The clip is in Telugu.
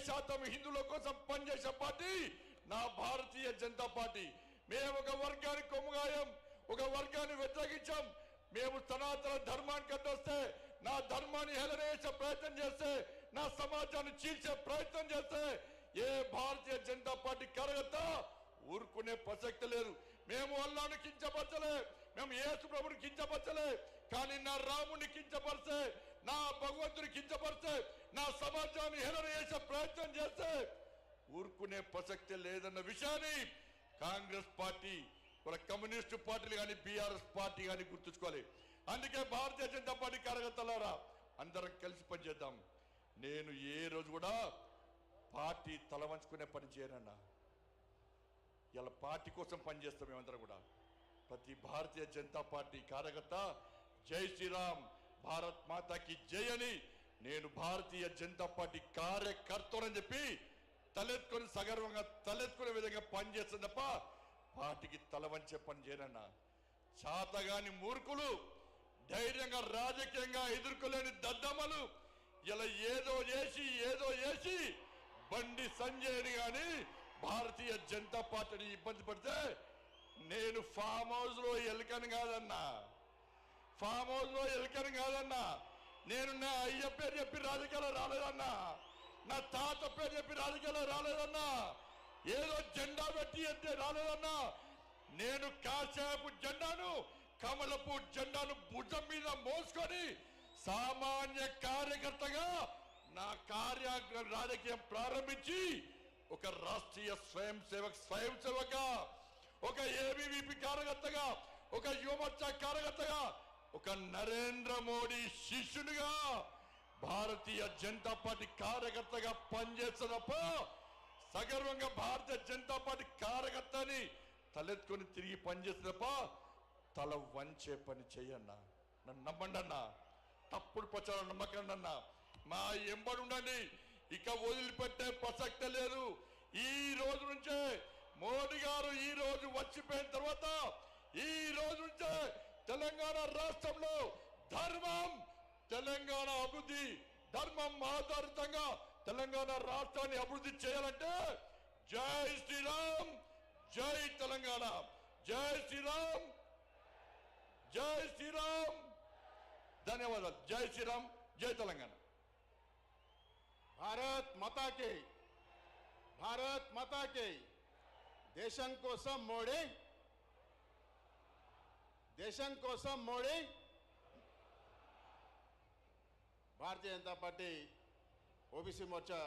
100% హిందువుల కోసం పనిచేసే పార్టీ నా భారతీయ జనతా పార్టీ. మేము ఒక వర్గానికి కొమ్ముగాయం, ఒక వర్గాన్ని వ్యతిరేకించాం. మేము సనాతన ధర్మానికి అడ్డొస్తే, నా ధర్మాన్ని హేళన చేసే ప్రయత్నం చేస్తే, నా సమాజాన్ని చీల్చే ప్రయత్నం చేస్తే ఏ భారతీయ జనతా పార్టీ కార్యకర్త ఊరుకునే ప్రసక్తి లేదు. మేము అల్లాను కించపరచలే, మేము యేసు ప్రభుని కించపరచలే, కానీ నా రాముని కించపరిస్తే, నా భగవంతుని కించపరిస్తే, నా సమాజాన్ని హేళన చేసే ప్రయత్నం చేస్తే ఊరుకునే ప్రసక్తి లేదన్న విషయాన్ని కాంగ్రెస్ పార్టీ, వాళ్ళ కమ్యూనిస్టు పార్టీలు కానీ బీఆర్ఎస్ పార్టీ కానీ గుర్తుంచుకోవాలి. అందుకే భారతీయ జనతా పార్టీ కార్యకర్తలారా అందరం కలిసి పనిచేద్దాం. నేను ఏ రోజు కూడా పార్టీ తల వంచుకునే పని చేయనన్నా. ఇలా పార్టీ కోసం పనిచేస్తాం. మేమందరం కూడా ప్రతి భారతీయ జనతా పార్టీ కార్యకర్త జై శ్రీరామ్, భారత్ మాతాకి జై అని నేను భారతీయ జనతా పార్టీ కార్యకర్తనని చెప్పి తలెత్తుకొని సగర్వంగా తలెత్తుకునే విధంగా పనిచేస్తుంది తప్ప పార్టీకి తల వంచే పని చేయనన్నా. చాతగాని మూర్ఖులు, ధైర్యంగా రాజకీయంగా ఎదుర్కోలేని దద్దమ్మలు ఇలా ఏదో చేసి బండి సంజయ్ని కానీ భారతీయ జనతా పార్టీని ఇబ్బంది పడితే నేను ఫామ్ హౌస్ లో ఎలుకని కాదన్నా, ఫామ్ హౌస్ లో ఎలుకని కాదన్నా. నేను నా అయ్య పేరు చెప్పి రాజకీయాలు రాలేదన్నా, నా తాత పేరు చెప్పి రాజకీయాలు రాలేదన్నా, ఏదో జెండా పెట్టి అంటే రాలేదన్నా. నేను కాషాయపు జెండాను, కమలపు జెండాను భుజం మీద మోసుకొని సామాన్య కార్యకర్తగా నా రాజకీయం ప్రారంభించి ఒక రాష్ట్రీయ స్వయం సేవక, ఒక ఏబీవీపీ కార్యకర్తగా, ఒక యువమోర్చా కార్యకర్తగా, ఒక నరేంద్ర మోడీ శిష్యునిగా భారతీయ జనతా పార్టీ కార్యకర్తగా పనిచేస్తున్నప్ప సగర్వంగా భారతీయ జనతా పార్టీ కార్యకర్తని తలెత్తుకొని తిరిగి పనిచేస్తున్నప్ప తల వంచే పని చెయ్యన్నా. నన్ను నమ్మండి అన్నా, తప్పుడు ప్రచారం నమ్మకండి అన్నా. మా ఎంబడి ఉండండి, ఇక వదిలిపెట్టే ప్రసక్తే లేదు. ఈ రోజు నుంచే మోడీ గారు ఈ రోజు వచ్చిపోయిన తర్వాత ఈ రోజు నుంచే తెలంగాణ రాష్ట్రంలో ధర్మం, తెలంగాణ అభివృద్ధి, ధర్మం ఆధారితంగా తెలంగాణ రాష్ట్రాన్ని అభివృద్ధి చేయాలంటే జై శ్రీరామ్, జై తెలంగాణ, జై శ్రీరామ్, జై శ్రీరామ్. ధన్యవాదాలు. జై శ్రీరామ్, జై తెలంగాణ. భారత్ మాతా కి, భారత్ మాతా కి. దేశం కోసం మోడీ, దేశం కోసం మోడీ. Bharatiya Janata party OBC Morcha